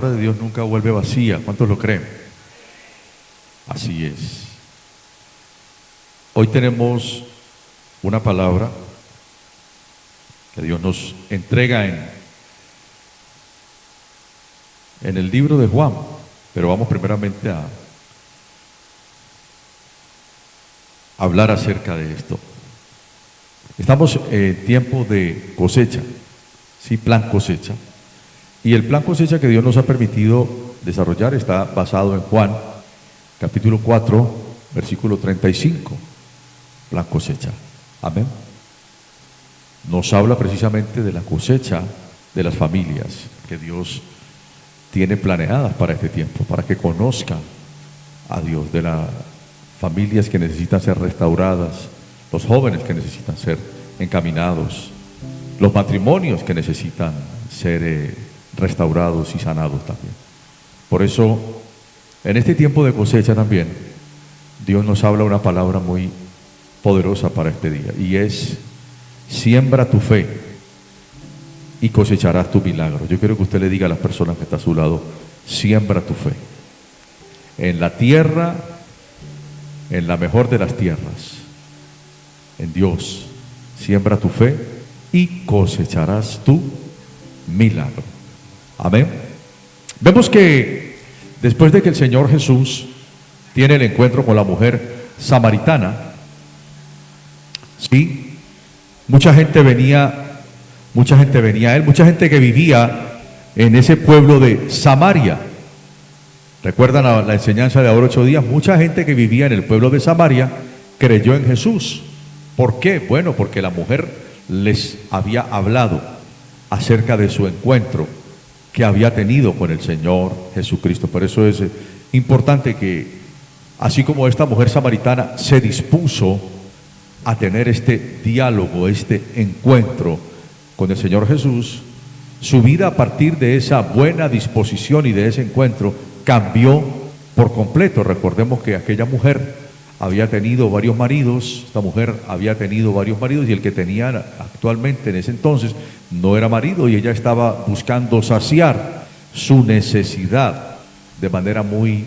De Dios nunca vuelve vacía. ¿Cuántos lo creen? Así es. Hoy tenemos una palabra que Dios nos entrega en el libro de Juan, pero vamos primeramente a hablar acerca de esto. Estamos en tiempo de cosecha, sí, plan cosecha. Y el plan cosecha que Dios nos ha permitido desarrollar está basado en Juan, capítulo 4, versículo 35. Plan cosecha. Amén. Nos habla precisamente de la cosecha de las familias que Dios tiene planeadas para este tiempo, para que conozcan a Dios, de las familias que necesitan ser restauradas, los jóvenes que necesitan ser encaminados, los matrimonios que necesitan ser restaurados y sanados también. Por eso, en este tiempo de cosecha también, Dios nos habla una palabra muy poderosa para este día, y es: siembra tu fe y cosecharás tu milagro. Yo quiero que usted le diga a las personas que está a su lado: siembra tu fe en la tierra, en la mejor de las tierras, en Dios. Siembra tu fe y cosecharás tu milagro. Amén. Vemos que después de que el Señor Jesús tiene el encuentro con la mujer samaritana, sí, mucha gente venía a él, mucha gente que vivía en ese pueblo de Samaria. ¿Recuerdan la enseñanza de ahora 8 días? Mucha gente que vivía en el pueblo de Samaria creyó en Jesús. ¿Por qué? Bueno, porque la mujer les había hablado acerca de su encuentro que había tenido con el Señor Jesucristo. Por eso es importante que, así como esta mujer samaritana se dispuso a tener este diálogo, este encuentro con el Señor Jesús, su vida a partir de esa buena disposición y de ese encuentro cambió por completo. Recordemos que aquella mujer había tenido varios maridos, esta mujer había tenido varios maridos, y el que tenía actualmente en ese entonces no era marido, y ella estaba buscando saciar su necesidad de manera muy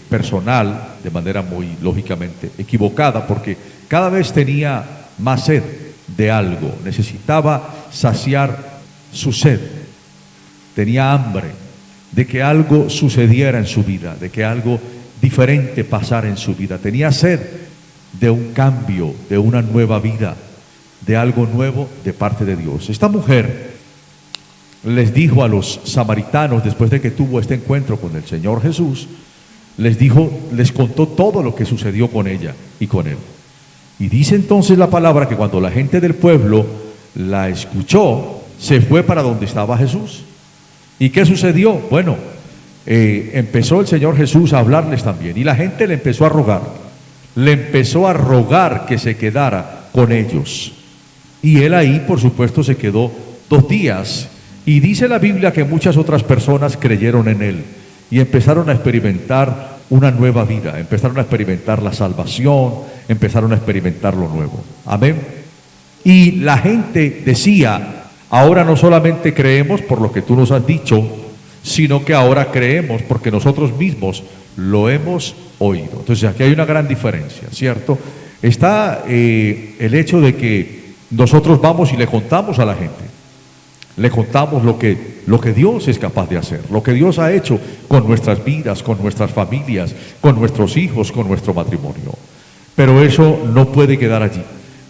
personal, de manera muy lógicamente equivocada, porque cada vez tenía más sed de algo, necesitaba saciar su sed, tenía hambre de que algo sucediera en su vida, de que algo diferente pasara en su vida, tenía sed de un cambio, de una nueva vida, de algo nuevo de parte de Dios. Esta mujer les dijo a los samaritanos, después de que tuvo este encuentro con el Señor Jesús, les contó todo lo que sucedió con ella y con él. Y dice entonces la palabra que cuando la gente del pueblo la escuchó, se fue para donde estaba Jesús. ¿Y qué sucedió? Bueno, empezó el Señor Jesús a hablarles también, y la gente le empezó a rogar que se quedara con ellos. Y él ahí, por supuesto, se quedó 2 días, y dice la Biblia que muchas otras personas creyeron en él y empezaron a experimentar una nueva vida, empezaron a experimentar la salvación, empezaron a experimentar lo nuevo. Amén. Y la gente decía: ahora no solamente creemos por lo que tú nos has dicho, sino que ahora creemos porque nosotros mismos lo hemos oído. Entonces aquí hay una gran diferencia, ¿cierto? Está el hecho de que nosotros vamos y le contamos a la gente, le contamos lo que Dios es capaz de hacer, lo que Dios ha hecho con nuestras vidas, con nuestras familias, con nuestros hijos, con nuestro matrimonio. Pero eso no puede quedar allí.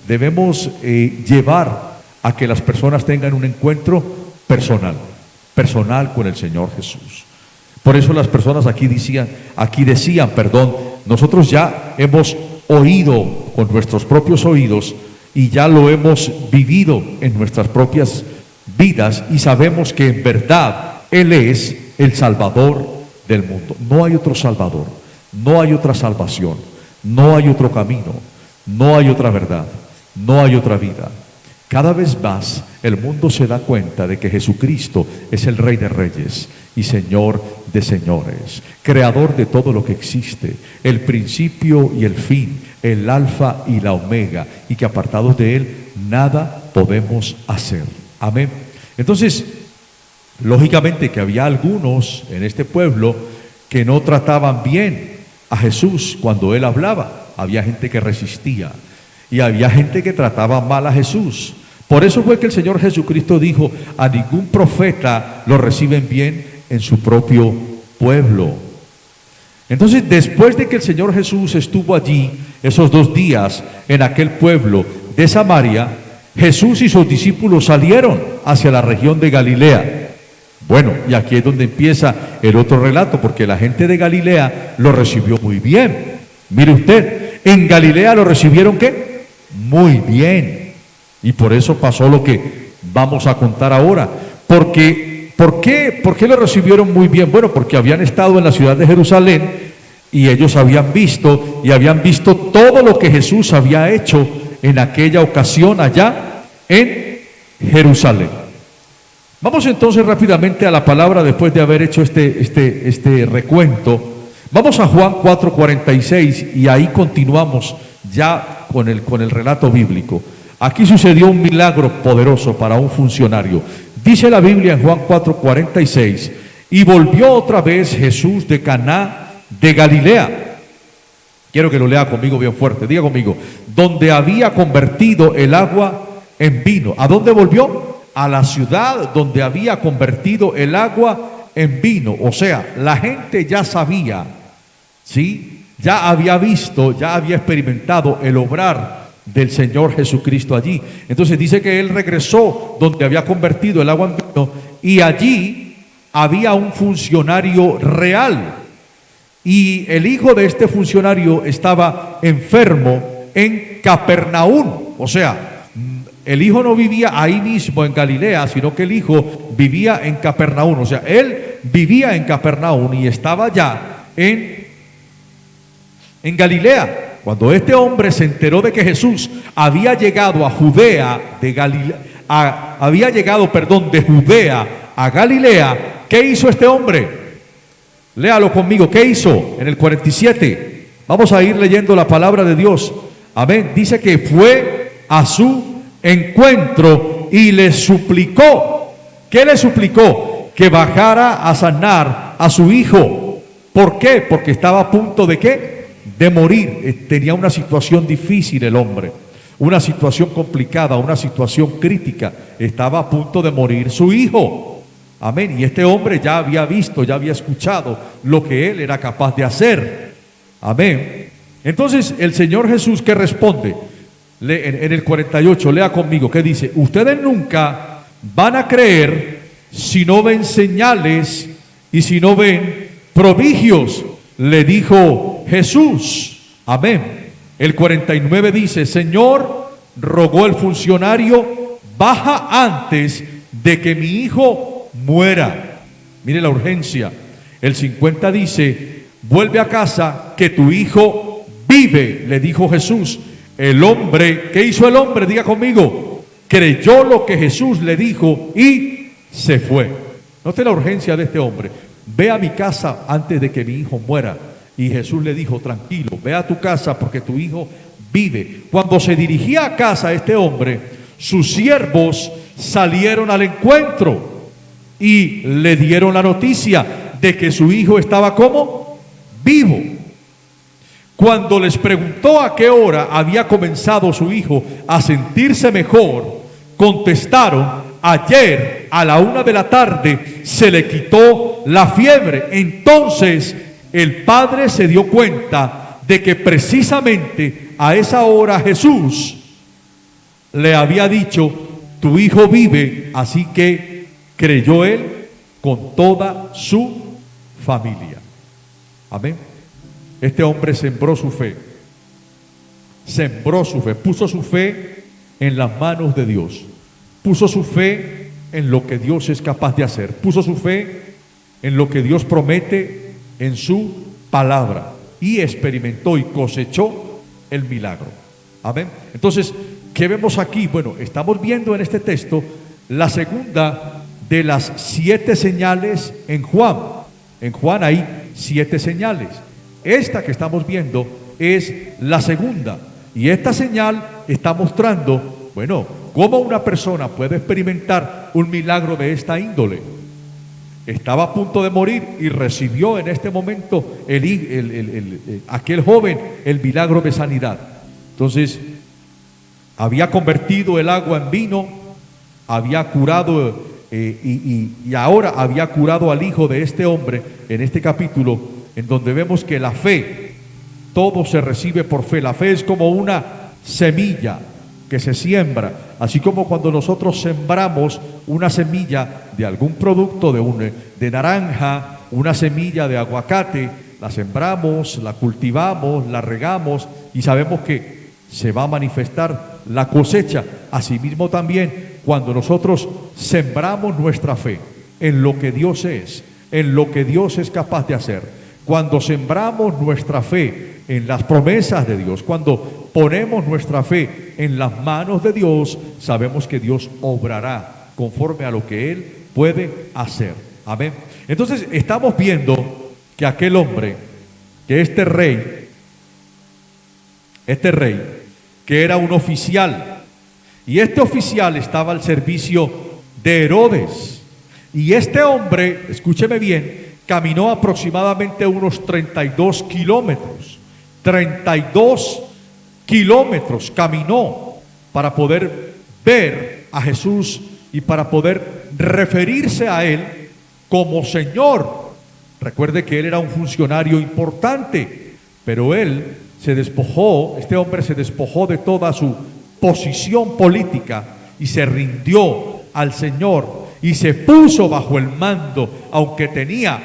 Debemos llevar a que las personas tengan un encuentro personal con el Señor Jesús. Por eso las personas aquí decían, nosotros ya hemos oído con nuestros propios oídos y ya lo hemos vivido en nuestras propias vidas, y sabemos que en verdad Él es el Salvador del mundo. No hay otro Salvador, no hay otra salvación, no hay otro camino, no hay otra verdad, no hay otra vida. Cada vez más el mundo se da cuenta de que Jesucristo es el Rey de Reyes y Señor de señores, creador de todo lo que existe, el principio y el fin, el alfa y la omega, y que apartados de Él nada podemos hacer. Amén. Entonces, Lógicamente que había algunos en este pueblo que no trataban bien a Jesús cuando él hablaba. Había gente que resistía y había gente que trataba mal a Jesús. Por eso fue que el Señor Jesucristo dijo: a ningún profeta lo reciben bien en su propio pueblo. Entonces, después de que el Señor Jesús estuvo allí esos 2 días en aquel pueblo de Samaria, Jesús y sus discípulos salieron hacia la región de Galilea. Bueno, y aquí es donde empieza el otro relato, porque la gente de Galilea lo recibió muy bien. Mire usted, en Galilea lo recibieron ¿qué? Muy bien. Y por eso pasó lo que vamos a contar ahora. ¿Por qué lo recibieron muy bien? Bueno, porque habían estado en la ciudad de Jerusalén y ellos habían visto todo lo que Jesús había hecho en aquella ocasión allá en Jerusalén. Vamos entonces rápidamente a la palabra después de haber hecho este recuento. Vamos a Juan 4:46 y ahí continuamos ya con el relato bíblico. Aquí sucedió un milagro poderoso para un funcionario. Dice la Biblia en Juan 4:46: y volvió otra vez Jesús de Caná de Galilea. Quiero que lo lea conmigo bien fuerte, diga conmigo: donde había convertido el agua en vino. ¿A dónde volvió? A la ciudad donde había convertido el agua en vino. O sea, la gente ya sabía, ¿sí? Ya había visto, ya había experimentado el obrar del Señor Jesucristo allí. Entonces dice que él regresó donde había convertido el agua en vino, y allí había un funcionario real, y el hijo de este funcionario estaba enfermo en Capernaum. O sea, el hijo no vivía ahí mismo en Galilea, sino que el hijo vivía en Capernaum. O sea, él vivía en Capernaum y estaba ya en Galilea. Cuando este hombre se enteró de que Jesús había llegado a Judea, de Judea a Galilea, ¿qué hizo este hombre? Léalo conmigo, ¿qué hizo? En el 47. Vamos a ir leyendo la palabra de Dios. Amén. Dice que fue a su encuentro y le suplicó. ¿Qué le suplicó? Que bajara a sanar a su hijo. ¿Por qué? Porque estaba a punto de ¿qué? De morir. Tenía una situación difícil el hombre, una situación complicada, una situación crítica. Estaba a punto de morir su hijo. Amén. Y este hombre ya había visto, ya había escuchado lo que él era capaz de hacer. Amén. Entonces el Señor Jesús, ¿qué responde? En el 48, lea conmigo, ¿qué dice? Ustedes nunca van a creer si no ven señales y si no ven prodigios, le dijo Jesús. Amén. El 49 dice: Señor, rogó el funcionario, baja antes de que mi hijo muera. Mire la urgencia. El 50 dice: vuelve a casa, que tu hijo vive, le dijo Jesús. El hombre, ¿qué hizo el hombre? Diga conmigo: creyó lo que Jesús le dijo y se fue. Note la urgencia de este hombre. Ve a mi casa antes de que mi hijo muera. Y Jesús le dijo: tranquilo, ve a tu casa porque tu hijo vive. Cuando se dirigía a casa este hombre, sus siervos salieron al encuentro y le dieron la noticia de que su hijo estaba ¿cómo? Vivo. Cuando les preguntó a qué hora había comenzado su hijo a sentirse mejor, contestaron: ayer a la 1 de la tarde se le quitó la fiebre. Entonces el padre se dio cuenta de que precisamente a esa hora Jesús le había dicho: tu hijo vive. Así que creyó él con toda su familia. Amén. Este hombre sembró su fe, puso su fe en las manos de Dios, puso su fe en lo que Dios es capaz de hacer, puso su fe en lo que Dios promete en su palabra, y experimentó y cosechó el milagro. Amén. Entonces, ¿qué vemos aquí? Bueno, estamos viendo en este texto la segunda de las 7 señales en Juan. En Juan hay 7 señales. Esta que estamos viendo es la segunda, y esta señal está mostrando, bueno, cómo una persona puede experimentar un milagro de esta índole. estaba a punto de morir y recibió en este momento aquel joven el milagro de sanidad. Entonces, había convertido el agua en vino, había curado y ahora había curado al hijo de este hombre en este capítulo, en donde vemos que la fe, todo se recibe por fe. La fe es como una semilla que se siembra, así como cuando nosotros sembramos una semilla de algún producto, de naranja, una semilla de aguacate, la sembramos, la cultivamos, la regamos y sabemos que se va a manifestar la cosecha. Asimismo también, cuando nosotros sembramos nuestra fe en lo que Dios es, en lo que Dios es capaz de hacer, cuando sembramos nuestra fe en las promesas de Dios, cuando ponemos nuestra fe en las manos de Dios, sabemos que Dios obrará conforme a lo que Él puede hacer. Amén. Entonces estamos viendo que aquel hombre, que este rey, que era un oficial, y este oficial estaba al servicio de Herodes, y este hombre, escúcheme bien, caminó aproximadamente unos 32 kilómetros. 32 kilómetros caminó para poder ver a Jesús y para poder referirse a Él como Señor. Recuerde que Él era un funcionario importante, pero Él se despojó, este hombre se despojó de toda su posición política y se rindió al Señor y se puso bajo el mando, aunque tenía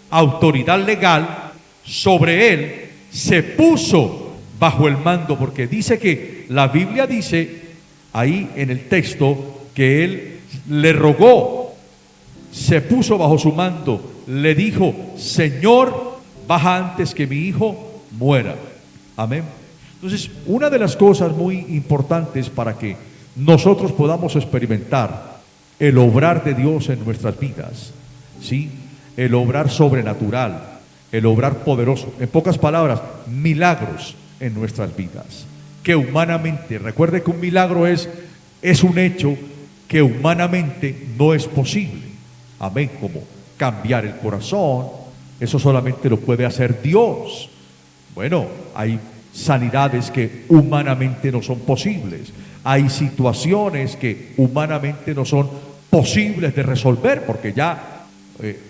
autoridad legal sobre Él, se puso bajo el mando, porque dice que la Biblia dice ahí en el texto que Él le rogó, se puso bajo su mando, le dijo: Señor, baja antes que mi hijo muera. Amén. Entonces, una de las cosas muy importantes para que nosotros podamos experimentar el obrar de Dios en nuestras vidas, ¿sí?, el obrar sobrenatural, el obrar poderoso, en pocas palabras, milagros en nuestras vidas, que humanamente, recuerde que un milagro es un hecho que humanamente no es posible. Amén. Como cambiar el corazón, eso solamente lo puede hacer Dios. Bueno, hay sanidades que humanamente no son posibles, hay situaciones que humanamente no son posibles de resolver, porque ya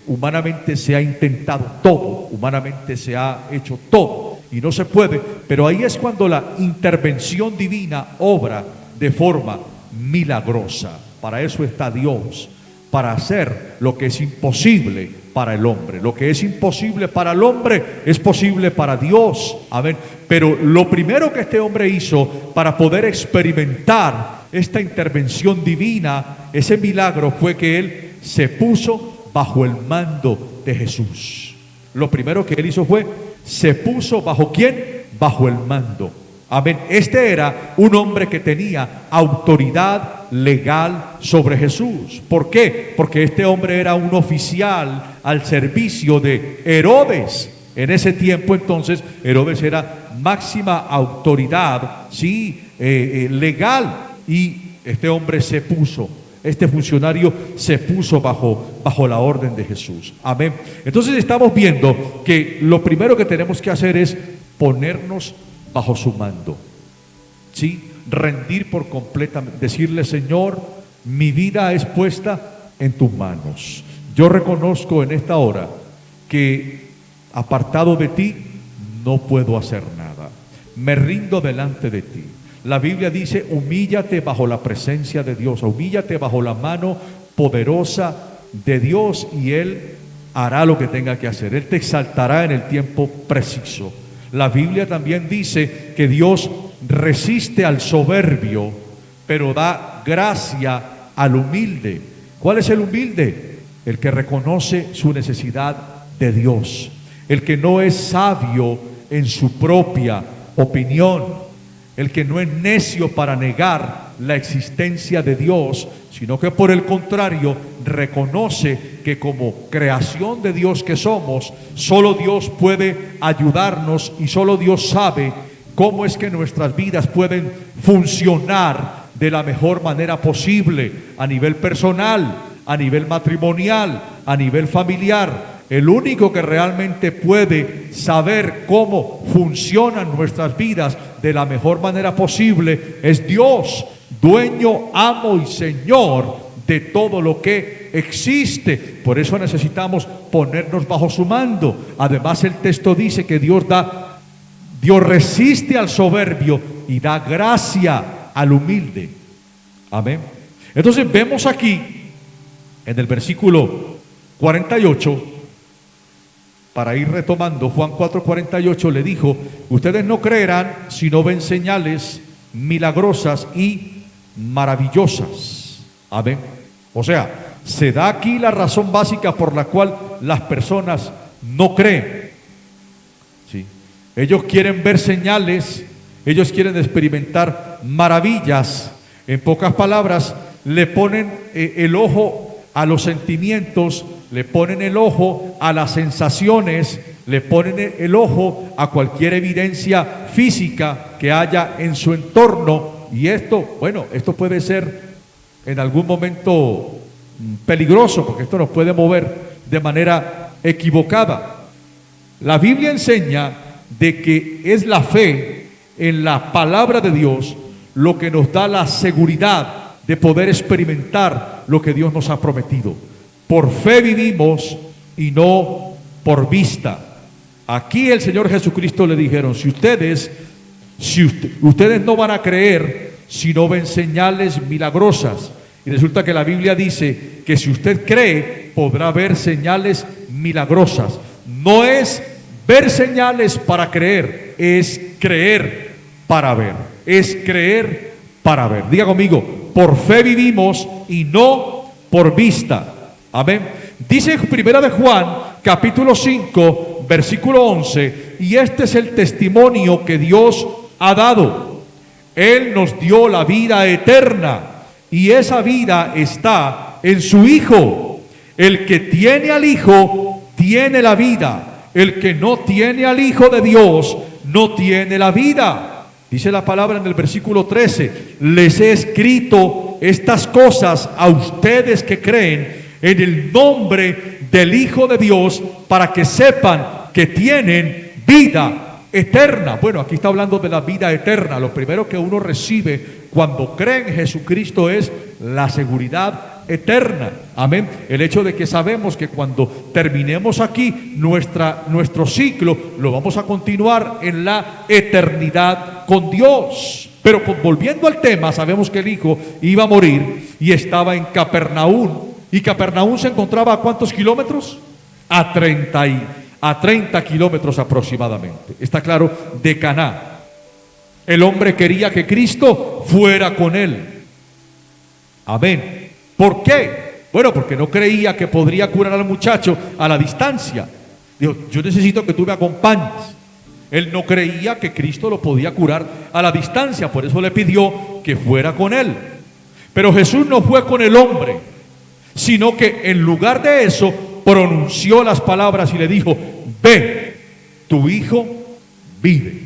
humanamente se ha intentado todo, humanamente se ha hecho todo y no se puede, pero ahí es cuando la intervención divina obra de forma milagrosa. Para eso está Dios, para hacer lo que es imposible para el hombre. Lo que es imposible para el hombre es posible para Dios. Amén. Pero lo primero que este hombre hizo para poder experimentar esta intervención divina, ese milagro, fue que él se puso bajo el mando de Jesús. Lo primero que él hizo fue, se puso bajo ¿quién? Bajo el mando. Amén. Este era un hombre que tenía autoridad legal sobre Jesús. ¿Por qué? Porque este hombre era un oficial al servicio de Herodes. En ese tiempo entonces Herodes era máxima autoridad, sí, legal, y este hombre se puso, este funcionario se puso bajo la orden de Jesús. Amén. Entonces estamos viendo que lo primero que tenemos que hacer es ponernos bajo su mando, ¿sí? Rendir por completamente, decirle: Señor, mi vida es puesta en tus manos. Yo reconozco en esta hora que apartado de ti no puedo hacer nada. Me rindo delante de ti. La Biblia dice: humíllate bajo la presencia de Dios, humíllate bajo la mano poderosa de Dios y Él hará lo que tenga que hacer. Él te exaltará en el tiempo preciso. La Biblia también dice que Dios resiste al soberbio, pero da gracia al humilde. ¿Cuál es el humilde? El que reconoce su necesidad de Dios, el que no es sabio en su propia opinión, el que no es necio para negar la existencia de Dios, sino que por el contrario reconoce que como creación de Dios que somos, solo Dios puede ayudarnos y solo Dios sabe cómo es que nuestras vidas pueden funcionar de la mejor manera posible, a nivel personal, a nivel matrimonial, a nivel familiar. El único que realmente puede saber cómo funcionan nuestras vidas de la mejor manera posible es Dios, dueño, amo y Señor de todo lo que existe. Por eso necesitamos ponernos bajo su mando. Además, el texto dice que Dios resiste al soberbio y da gracia al humilde. Amén. Entonces vemos aquí en el versículo 48, para ir retomando, Juan 4:48 le dijo: ustedes no creerán si no ven señales milagrosas y maravillosas. Amén. O sea, se da aquí la razón básica por la cual las personas no creen. ¿Sí? Ellos quieren ver señales, ellos quieren experimentar maravillas. En pocas palabras, le ponen el ojo a los sentimientos, le ponen el ojo a las sensaciones, le ponen el ojo a cualquier evidencia física que haya en su entorno. Y esto puede ser en algún momento peligroso, porque esto nos puede mover de manera equivocada. La Biblia enseña de que es la fe en la palabra de Dios lo que nos da la seguridad de poder experimentar lo que Dios nos ha prometido. Por fe vivimos y no por vista. Aquí el Señor Jesucristo le dijeron: ustedes no van a creer si no ven señales milagrosas. Y resulta que la Biblia dice que si usted cree, podrá ver señales milagrosas. No es ver señales para creer, es creer para ver. Es creer para ver. Diga conmigo: por fe vivimos y no por vista. Amén. Dice Primera de Juan, capítulo 5, versículo 11, y este es el testimonio que Dios ha dado. Él nos dio la vida eterna, y esa vida está en su Hijo. El que tiene al Hijo, tiene la vida. El que no tiene al Hijo de Dios, no tiene la vida. Dice la palabra en el versículo 13: les he escrito estas cosas a ustedes que creen en el nombre del Hijo de Dios, para que sepan que tienen vida eterna. Bueno, aquí está hablando de la vida eterna. Lo primero que uno recibe cuando cree en Jesucristo es la seguridad eterna. Amén. El hecho de que sabemos que cuando terminemos aquí nuestro ciclo, lo vamos a continuar en la eternidad con Dios. Pero volviendo al tema, sabemos que el Hijo iba a morir y estaba en Capernaum. ¿Y Capernaum se encontraba a cuántos kilómetros? A 30 kilómetros aproximadamente. Está claro, de Caná. El hombre quería que Cristo fuera con él. Amén. ¿Por qué? Bueno, porque no creía que podría curar al muchacho a la distancia. Dijo: yo necesito que tú me acompañes. Él no creía que Cristo lo podía curar a la distancia, por eso le pidió que fuera con él. Pero Jesús no fue con el hombre, sino que en lugar de eso pronunció las palabras y le dijo: ve, tu hijo vive.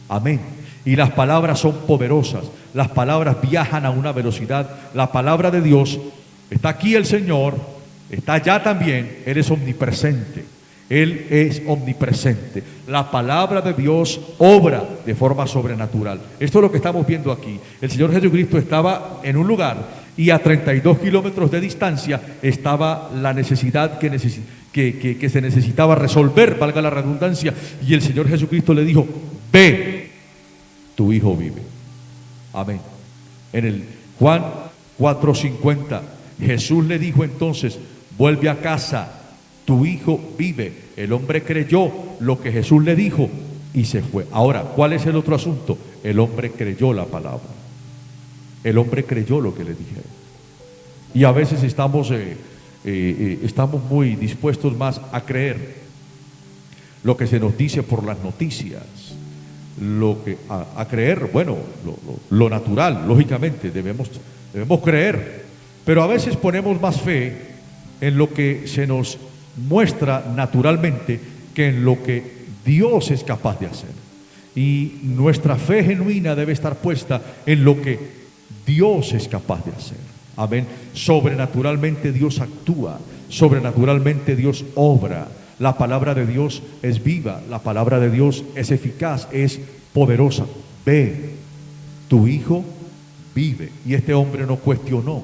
Amén. Y las palabras son poderosas, las palabras viajan a una velocidad. La palabra de Dios, está aquí el Señor, está allá también. Él es omnipresente, Él es omnipresente. La palabra de Dios obra de forma sobrenatural. Esto es lo que estamos viendo aquí. El Señor Jesucristo estaba en un lugar y a 32 kilómetros de distancia estaba la necesidad que se necesitaba resolver, valga la redundancia. Y el Señor Jesucristo le dijo: ve, tu hijo vive. Amén. En el Juan 4:50, Jesús le dijo entonces: vuelve a casa, tu hijo vive. El hombre creyó lo que Jesús le dijo y se fue. Ahora, ¿cuál es el otro asunto? El hombre creyó la palabra. El hombre creyó lo que le dijeron. Y a veces estamos muy dispuestos más a creer lo que se nos dice por las noticias, a creer, bueno, lo natural. Lógicamente debemos creer, pero a veces ponemos más fe en lo que se nos muestra naturalmente que en lo que Dios es capaz de hacer. Y nuestra fe genuina debe estar puesta en lo que Dios es capaz de hacer. Amén. Sobrenaturalmente Dios actúa, sobrenaturalmente Dios obra. La palabra de Dios es viva, la palabra de Dios es eficaz, es poderosa. Ve, tu hijo vive. Y este hombre no cuestionó.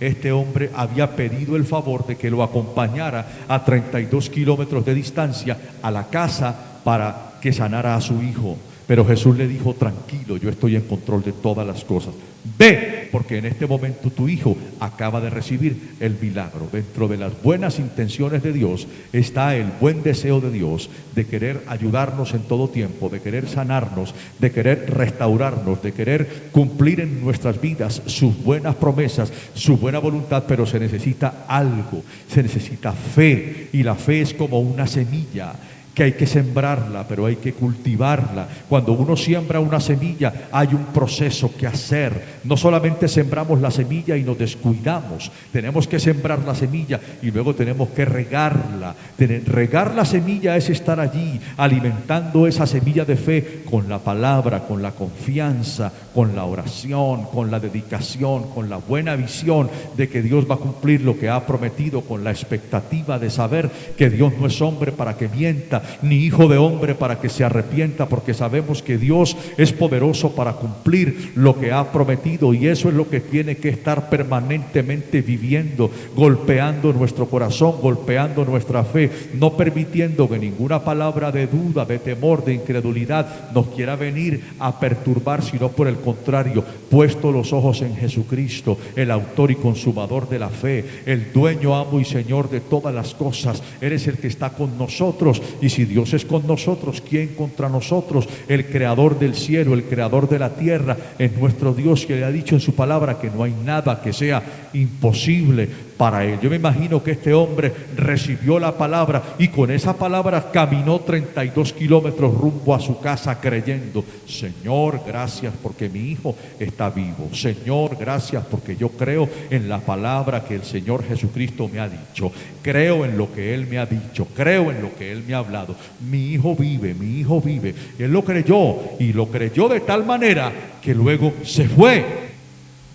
Este hombre había pedido el favor de que lo acompañara a 32 kilómetros de distancia a la casa para que sanara a su hijo. Pero Jesús le dijo: tranquilo, yo estoy en control de todas las cosas. Ve, porque en este momento tu hijo acaba de recibir el milagro. Dentro de las buenas intenciones de Dios está el buen deseo de Dios de querer ayudarnos en todo tiempo, de querer sanarnos, de querer restaurarnos, de querer cumplir en nuestras vidas sus buenas promesas, su buena voluntad. Pero se necesita algo, se necesita fe, y la fe es como una semilla que hay que sembrarla, pero hay que cultivarla. Cuando uno siembra una semilla, hay un proceso que hacer. No solamente sembramos la semilla y nos descuidamos, tenemos que sembrar la semilla y luego tenemos que regarla. Regar la semilla es estar allí alimentando esa semilla de fe con la palabra, con la confianza, con la oración, con la dedicación, con la buena visión de que Dios va a cumplir lo que ha prometido, con la expectativa de saber que Dios no es hombre para que mienta, ni hijo de hombre para que se arrepienta, porque sabemos que Dios es poderoso para cumplir lo que ha prometido. Y eso es lo que tiene que estar permanentemente viviendo, golpeando nuestro corazón, golpeando nuestra fe, no permitiendo que ninguna palabra de duda, de temor, de incredulidad nos quiera venir a perturbar, sino por el contrario, puesto los ojos en Jesucristo, el autor y consumador de la fe, el dueño, amo y Señor de todas las cosas. Eres el que está con nosotros, y si Dios es con nosotros, ¿quién contra nosotros? El creador del cielo, el creador de la tierra, es nuestro Dios, que le ha dicho en su palabra que no hay nada que sea imposible para él. Yo me imagino que este hombre recibió la palabra y con esa palabra caminó 32 kilómetros rumbo a su casa creyendo: Señor, gracias porque mi hijo está vivo. Señor, gracias porque yo creo en la palabra que el Señor Jesucristo me ha dicho. Creo en lo que Él me ha dicho, creo en lo que Él me ha hablado. Mi hijo vive, mi hijo vive. Él lo creyó, y lo creyó de tal manera que luego se fue.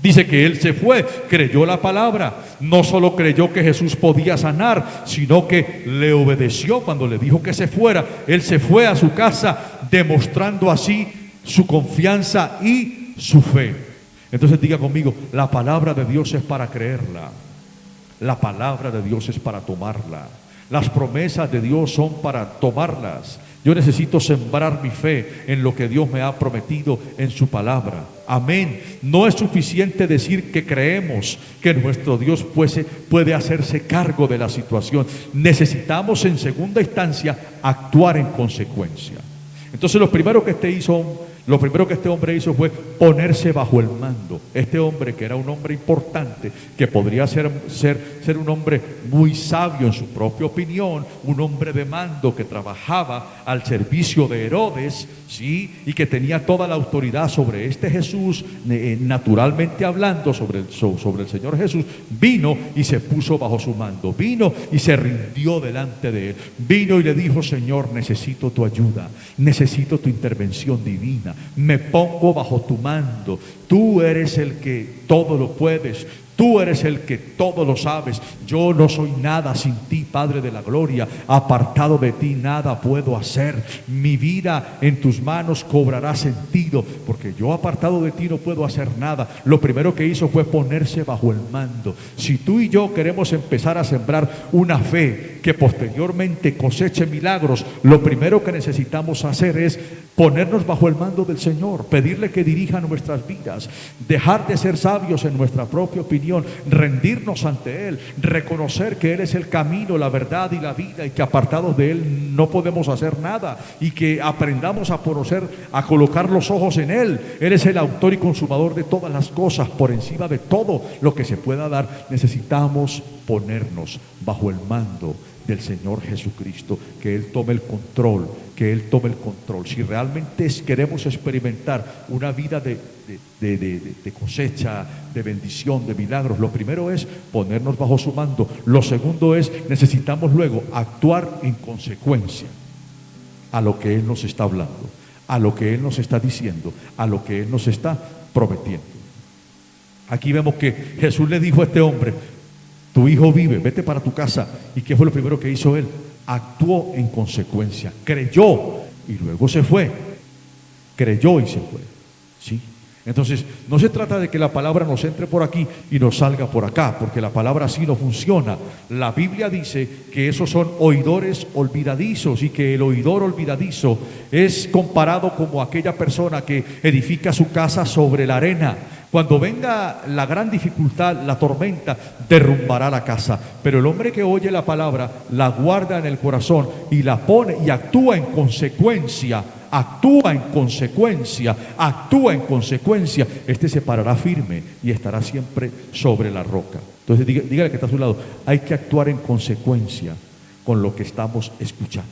Dice que él se fue, creyó la palabra. No solo creyó que Jesús podía sanar, sino que le obedeció cuando le dijo que se fuera. Él se fue a su casa, demostrando así su confianza y su fe. Entonces diga conmigo: la palabra de Dios es para creerla. La palabra de Dios es para tomarla. Las promesas de Dios son para tomarlas. Yo necesito sembrar mi fe en lo que Dios me ha prometido en su palabra. Amén. No es suficiente decir que creemos que nuestro Dios puede hacerse cargo de la situación. Necesitamos en segunda instancia actuar en consecuencia. Entonces lo primero que este hombre hizo fue ponerse bajo el mando. Este hombre, que era un hombre importante, que podría ser un hombre muy sabio en su propia opinión, un hombre de mando que trabajaba al servicio de Herodes, ¿sí? Y que tenía toda la autoridad sobre este Jesús, naturalmente hablando, sobre el Señor Jesús, vino y se puso bajo su mando, vino y se rindió delante de él, vino y le dijo: Señor, necesito tu ayuda, necesito tu intervención divina, me pongo bajo tu mando. Tú eres el que todo lo puedes, tú eres el que todo lo sabes. Yo no soy nada sin ti, Padre de la gloria. Apartado de ti nada puedo hacer. Mi vida en tus manos cobrará sentido, porque yo apartado de ti no puedo hacer nada. Lo primero que hizo fue ponerse bajo el mando. Si tú y yo queremos empezar a sembrar una fe que posteriormente coseche milagros, lo primero que necesitamos hacer es ponernos bajo el mando del Señor, pedirle que dirija nuestras vidas, dejar de ser sabios en nuestra propia opinión, rendirnos ante Él, reconocer que Él es el camino, la verdad y la vida, y que apartados de Él no podemos hacer nada, y que aprendamos a conocer, a colocar los ojos en Él. Él es el autor y consumador de todas las cosas, por encima de todo lo que se pueda dar. Necesitamos ponernos bajo el mando del Señor Jesucristo, que Él tome el control, que Él tome el control. Si realmente queremos experimentar una vida de cosecha, de bendición, de milagros, lo primero es ponernos bajo su mando. Lo segundo es, necesitamos luego actuar en consecuencia a lo que Él nos está hablando, a lo que Él nos está diciendo, a lo que Él nos está prometiendo. Aquí vemos que Jesús le dijo a este hombre: tu hijo vive, vete para tu casa. ¿Y qué fue lo primero que hizo él? Actuó en consecuencia, creyó y luego se fue. Creyó y se fue. ¿Sí? Entonces, no se trata de que la palabra nos entre por aquí y nos salga por acá, porque la palabra así no funciona. La Biblia dice que esos son oidores olvidadizos y que el oidor olvidadizo es comparado como aquella persona que edifica su casa sobre la arena. Cuando venga la gran dificultad, la tormenta, derrumbará la casa. Pero el hombre que oye la palabra, la guarda en el corazón y la pone y actúa en consecuencia, este se parará firme y estará siempre sobre la roca. Entonces dígale que está a su lado, hay que actuar en consecuencia con lo que estamos escuchando.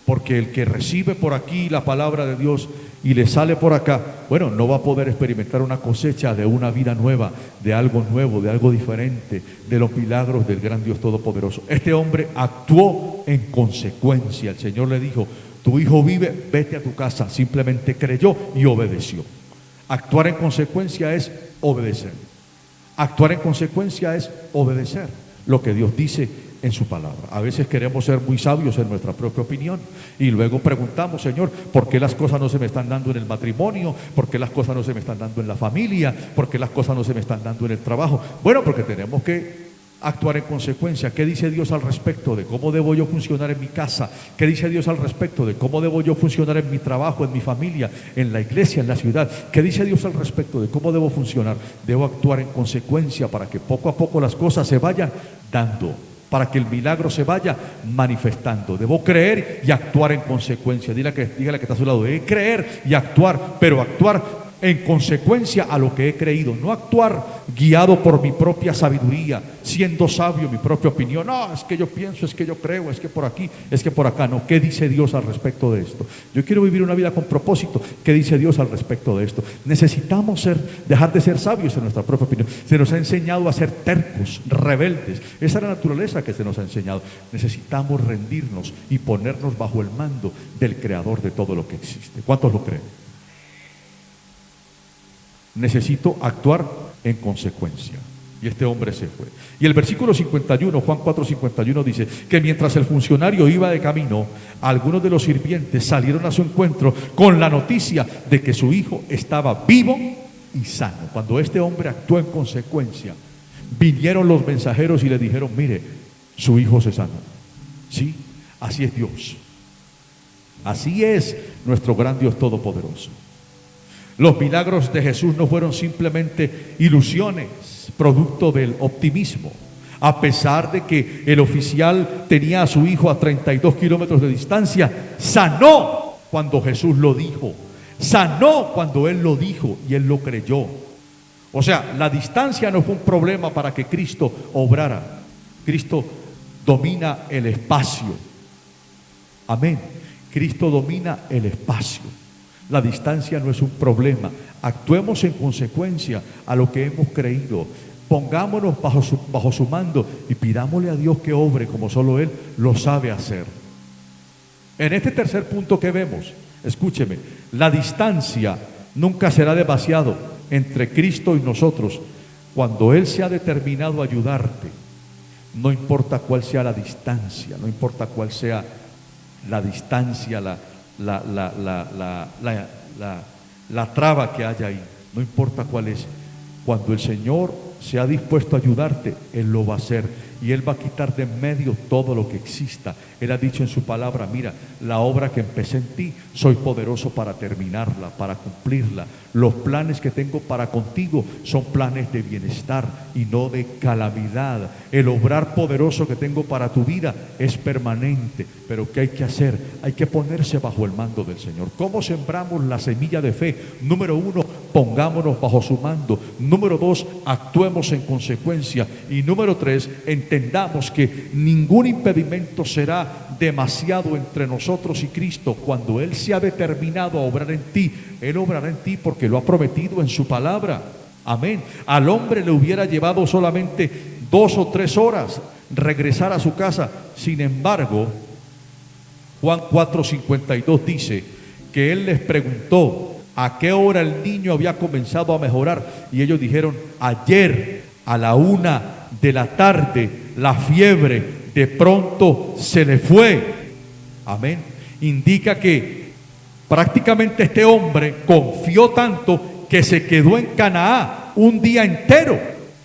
Porque el que recibe por aquí la palabra de Dios y le sale por acá, bueno, no va a poder experimentar una cosecha de una vida nueva, de algo nuevo, de algo diferente, de los milagros del gran Dios Todopoderoso. Este hombre actuó en consecuencia. El Señor le dijo, tu hijo vive, vete a tu casa. Simplemente creyó y obedeció. Actuar en consecuencia es obedecer. Actuar en consecuencia es obedecer lo que Dios dice en su palabra. A veces queremos ser muy sabios en nuestra propia opinión y luego preguntamos, Señor, ¿por qué las cosas no se me están dando en el matrimonio? ¿Por qué las cosas no se me están dando en la familia? ¿Por qué las cosas no se me están dando en el trabajo? Bueno, porque tenemos que actuar en consecuencia. ¿Qué dice Dios al respecto de cómo debo yo funcionar en mi casa? ¿Qué dice Dios al respecto de cómo debo yo funcionar en mi trabajo, en mi familia, en la iglesia, en la ciudad? ¿Qué dice Dios al respecto de cómo debo funcionar? Debo actuar en consecuencia para que poco a poco las cosas se vayan dando, para que el milagro se vaya manifestando. Debo creer y actuar en consecuencia. Dígale que está a su lado, creer y actuar, pero actuar en consecuencia a lo que he creído, no actuar guiado por mi propia sabiduría, siendo sabio mi propia opinión. No, es que yo pienso, es que yo creo, es que por aquí, es que por acá. No, ¿qué dice Dios al respecto de esto? Yo quiero vivir una vida con propósito. ¿Qué dice Dios al respecto de esto? Necesitamos dejar de ser sabios en nuestra propia opinión. Se nos ha enseñado a ser tercos, rebeldes. Esa es la naturaleza que se nos ha enseñado. Necesitamos rendirnos y ponernos bajo el mando del Creador de todo lo que existe. ¿Cuántos lo creen? Necesito actuar en consecuencia. Y este hombre se fue. Y el versículo 51, Juan 4:51 dice que mientras el funcionario iba de camino, algunos de los sirvientes salieron a su encuentro con la noticia de que su hijo estaba vivo y sano. Cuando este hombre actuó en consecuencia, vinieron los mensajeros y le dijeron, mire, su hijo se sanó. Sí, así es Dios. Así es nuestro gran Dios Todopoderoso. Los milagros de Jesús no fueron simplemente ilusiones, producto del optimismo. A pesar de que el oficial tenía a su hijo a 32 kilómetros de distancia, sanó cuando Jesús lo dijo. Sanó cuando Él lo dijo y Él lo creyó. O sea, la distancia no fue un problema para que Cristo obrara. Cristo domina el espacio. Amén. Cristo domina el espacio. La distancia no es un problema. Actuemos en consecuencia a lo que hemos creído. Pongámonos bajo su mando y pidámosle a Dios que obre como solo Él lo sabe hacer. En este tercer punto que vemos, escúcheme, la distancia nunca será demasiado entre Cristo y nosotros. Cuando Él se ha determinado a ayudarte, no importa cuál sea la distancia, no importa cuál sea la distancia, la traba que haya ahí, no importa cuál es. Cuando el Señor se ha dispuesto a ayudarte, Él lo va a hacer y Él va a quitar de en medio todo lo que exista. Él ha dicho en su palabra, mira, la obra que empecé en ti, soy poderoso para terminarla, para cumplirla. Los planes que tengo para contigo son planes de bienestar y no de calamidad. El obrar poderoso que tengo para tu vida es permanente. Pero ¿qué hay que hacer? Hay que ponerse bajo el mando del Señor. ¿Cómo sembramos la semilla de fe? Número 1, pongámonos bajo su mando. Número 2, actuemos en consecuencia. Y número 3, entendamos que ningún impedimento será demasiado entre nosotros y Cristo. Cuando Él se ha determinado a obrar en ti, Él obrará en ti porque lo ha prometido en su palabra. Amén. Al hombre le hubiera llevado solamente 2 o 3 horas regresar a su casa. Sin embargo, Juan 4:52 dice que Él les preguntó a qué hora el niño había comenzado a mejorar y ellos dijeron, ayer a la 1 de la tarde, la fiebre de pronto se le fue. Amén. Indica que prácticamente este hombre confió tanto que se quedó en Canaán un día entero,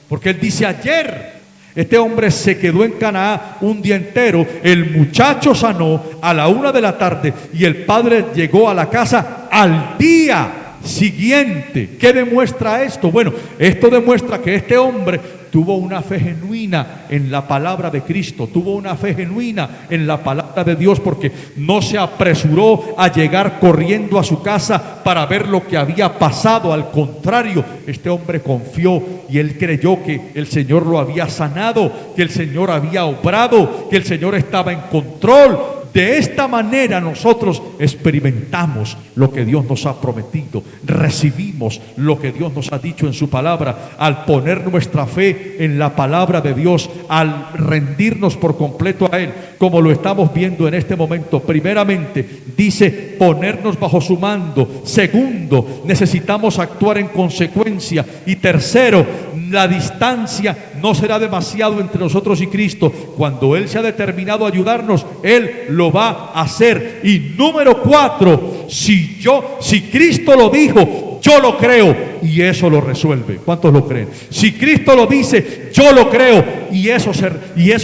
porque él dice ayer. Este hombre se quedó en Canaán un día entero. El muchacho sanó a la 1 de la tarde y el padre llegó a la casa al día siguiente. ¿Qué demuestra esto? Bueno, esto demuestra que este hombre tuvo una fe genuina en la palabra de Cristo, tuvo una fe genuina en la palabra de Dios, porque no se apresuró a llegar corriendo a su casa para ver lo que había pasado. Al contrario, este hombre confió y él creyó que el Señor lo había sanado, que el Señor había obrado, que el Señor estaba en control. De esta manera nosotros experimentamos lo que Dios nos ha prometido, recibimos lo que Dios nos ha dicho en su palabra, al poner nuestra fe en la palabra de Dios, al rendirnos por completo a Él, como lo estamos viendo en este momento. Primeramente, dice ponernos bajo su mando. Segundo, necesitamos actuar en consecuencia. Y tercero, la distancia no será demasiado entre nosotros y Cristo. Cuando Él se ha determinado a ayudarnos, Él lo va a hacer. Y número 4, si Cristo lo dijo, yo lo creo, y eso lo resuelve. ¿Cuántos lo creen? Si Cristo lo dice, yo lo creo, y eso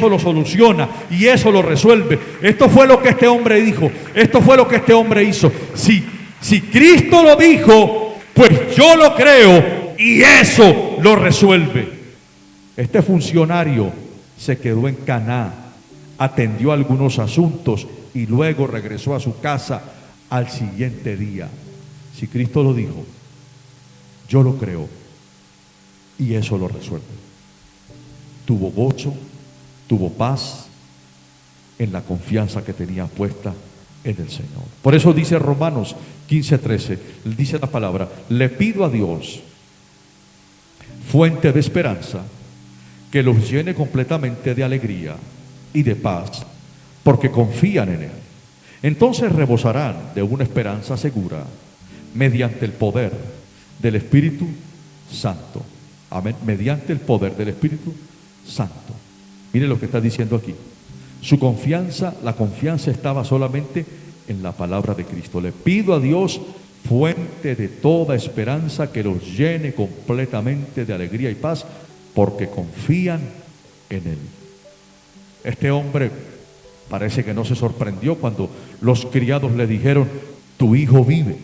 lo soluciona, y eso lo resuelve. Esto fue lo que este hombre dijo, esto fue lo que este hombre hizo. Si Cristo lo dijo, pues yo lo creo, y eso lo resuelve. Este funcionario se quedó en Canaán, atendió algunos asuntos y luego regresó a su casa al siguiente día. Si Cristo lo dijo, yo lo creo, y eso lo resuelve. Tuvo gozo, tuvo paz en la confianza que tenía puesta en el Señor. Por eso dice Romanos 15:13, dice la palabra: le pido a Dios, fuente de esperanza, que los llene completamente de alegría y de paz, porque confían en Él. Entonces rebosarán de una esperanza segura mediante el poder del Espíritu Santo. Amén. Mediante el poder del Espíritu Santo. Mire lo que está diciendo aquí. Su confianza, la confianza estaba solamente en la palabra de Cristo. Le pido a Dios, fuente de toda esperanza, que los llene completamente de alegría y paz, porque confían en Él. Este hombre parece que no se sorprendió cuando los criados le dijeron: tu hijo vive.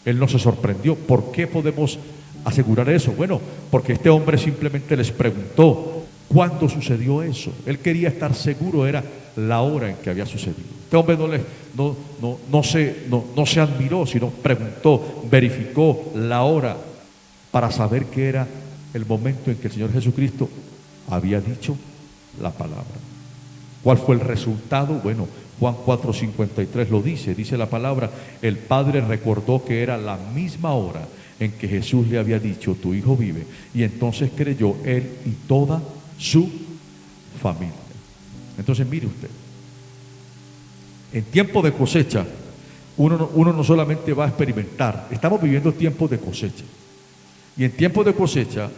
Él no se sorprendió. ¿Por qué podemos asegurar eso? Bueno, porque este hombre simplemente les preguntó cuándo sucedió eso. Él quería estar seguro, era la hora en que había sucedido. Este hombre no se admiró, sino preguntó, verificó la hora para saber que era el momento en que el Señor Jesucristo había dicho la palabra. ¿Cuál fue el resultado? Bueno, Juan 4:53 lo dice la palabra: el Padre recordó que era la misma hora en que Jesús le había dicho: tu hijo vive, y entonces creyó él y toda su familia. Entonces mire usted, en tiempo de cosecha uno no solamente va a experimentar, estamos viviendo tiempos de cosecha, y en tiempos de cosecha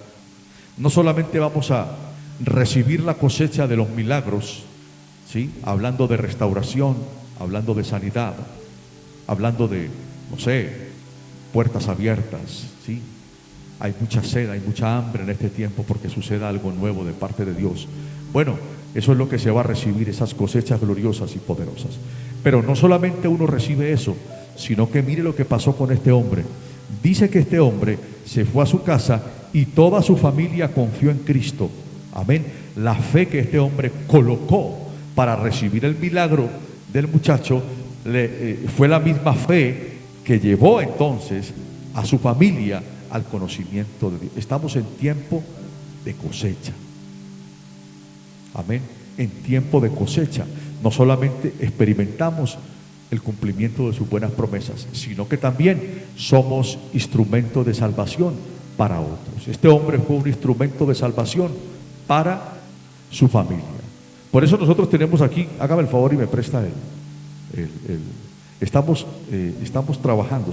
no solamente vamos a recibir la cosecha de los milagros, ¿sí? Hablando de restauración, hablando de sanidad, hablando de, puertas abiertas, ¿sí? Hay mucha sed, hay mucha hambre en este tiempo porque suceda algo nuevo de parte de Dios. Bueno, eso es lo que se va a recibir, esas cosechas gloriosas y poderosas. Pero no solamente uno recibe eso, sino que mire lo que pasó con este hombre. Dice que este hombre se fue a su casa y toda su familia confió en Cristo. Amén. La fe que este hombre colocó para recibir el milagro del muchacho fue la misma fe que llevó entonces a su familia al conocimiento de Dios. Estamos en tiempo de cosecha. Amén. En tiempo de cosecha no solamente experimentamos el cumplimiento de sus buenas promesas, sino que también somos instrumentos de salvación para otros. Este hombre fue un instrumento de salvación para su familia. Por eso nosotros tenemos aquí, hágame el favor y me presta estamos trabajando,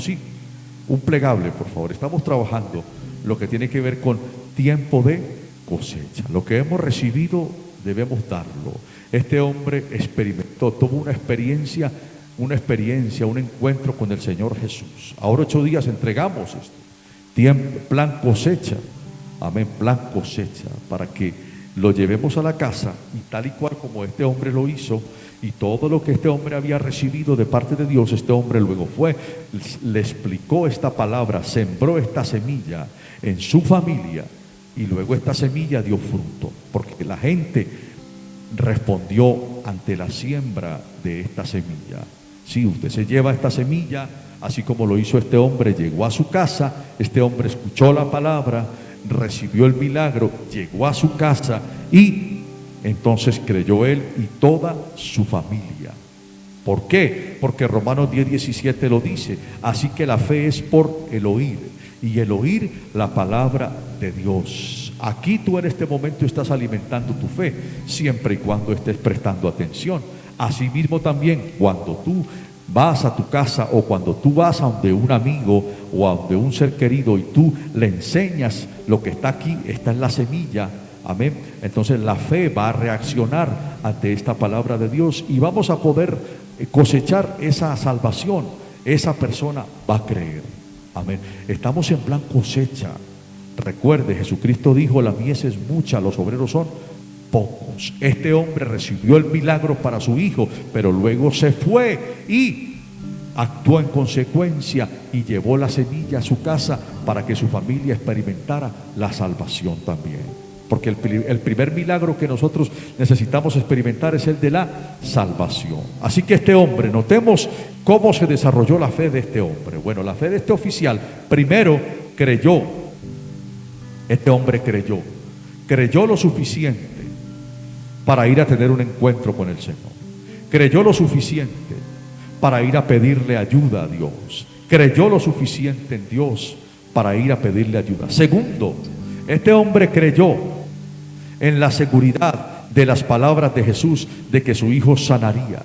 un plegable, por favor. Estamos trabajando lo que tiene que ver con tiempo de cosecha. Lo que hemos recibido debemos darlo. Este hombre experimentó, tuvo una experiencia, un encuentro con el Señor Jesús. Ahora 8 días entregamos esto. Plan cosecha. Amén, plan cosecha, para que lo llevemos a la casa y tal y cual como este hombre lo hizo, y todo lo que este hombre había recibido de parte de Dios, este hombre luego fue, le explicó esta palabra, sembró esta semilla en su familia, y luego esta semilla dio fruto, porque la gente respondió ante la siembra de esta semilla. Si usted se lleva esta semilla, así como lo hizo este hombre, llegó a su casa, este hombre escuchó la palabra, recibió el milagro, llegó a su casa y entonces creyó él y toda su familia. ¿Por qué? Porque Romanos 10:17 lo dice. Así que la fe es por el oír, y el oír la palabra de Dios. Aquí tú en este momento estás alimentando tu fe, siempre y cuando estés prestando atención. Asimismo también, cuando tú vas a tu casa o cuando tú vas a donde un amigo o a donde un ser querido y tú le enseñas lo que está aquí, está en la semilla, amén, entonces la fe va a reaccionar ante esta palabra de Dios y vamos a poder cosechar esa salvación. Esa persona va a creer, amén. Estamos en plan cosecha. Recuerde, Jesucristo dijo: la mies es mucha, los obreros son pocos. Este hombre recibió el milagro para su hijo, pero luego se fue y actuó en consecuencia y llevó la semilla a su casa para que su familia experimentara la salvación también. Porque el primer milagro que nosotros necesitamos experimentar es el de la salvación. Así que este hombre, notemos cómo se desarrolló la fe de este hombre. Bueno, la fe de este oficial primero creyó. Este hombre creyó lo suficiente para ir a tener un encuentro con el Señor. Creyó lo suficiente para ir a pedirle ayuda a Dios. Creyó lo suficiente en Dios para ir a pedirle ayuda. Segundo, este hombre creyó en la seguridad de las palabras de Jesús de que su hijo sanaría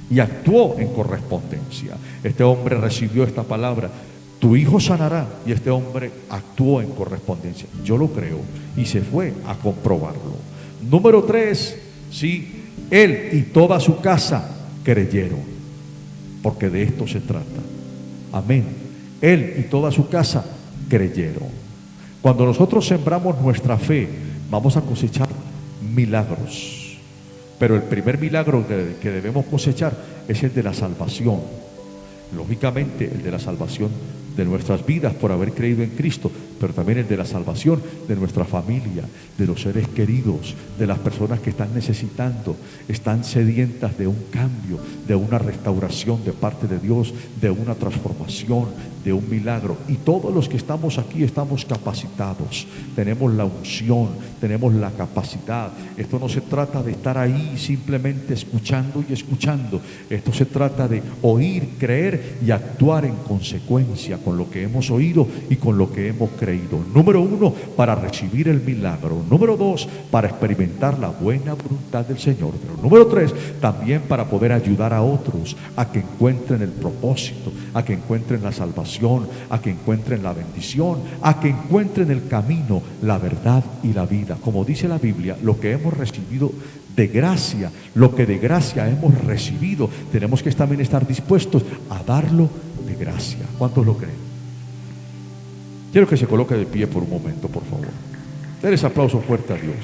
y actuó en correspondencia. Este hombre recibió esta palabra: tu hijo sanará, y este hombre actuó en correspondencia. Yo lo creo, y se fue a comprobarlo. Número 3, sí, él y toda su casa creyeron, porque de esto se trata. Amén. Él y toda su casa creyeron. Cuando nosotros sembramos nuestra fe, vamos a cosechar milagros. Pero el primer milagro que debemos cosechar es el de la salvación. Lógicamente, el de la salvación de nuestras vidas por haber creído en Cristo, pero también el de la salvación de nuestra familia, de los seres queridos, de las personas que están necesitando, están sedientas de un cambio, de una restauración de parte de Dios, de una transformación, de un milagro. Y todos los que estamos aquí estamos capacitados, tenemos la unción, tenemos la capacidad. Esto no se trata de estar ahí simplemente escuchando y escuchando. Esto se trata de oír, creer y actuar en consecuencia con lo que hemos oído y con lo que hemos creído. Número 1, para recibir el milagro. Número 2, para experimentar la buena voluntad del Señor. Pero número 3, también para poder ayudar a otros a que encuentren el propósito, a que encuentren la salvación, a que encuentren la bendición, a que encuentren el camino, la verdad y la vida. Como dice la Biblia, lo que hemos recibido de gracia, lo que de gracia hemos recibido, tenemos que también estar dispuestos a darlo de gracia. ¿Cuántos lo creen? Quiero que se coloque de pie por un momento, por favor. Den ese aplauso fuerte a Dios.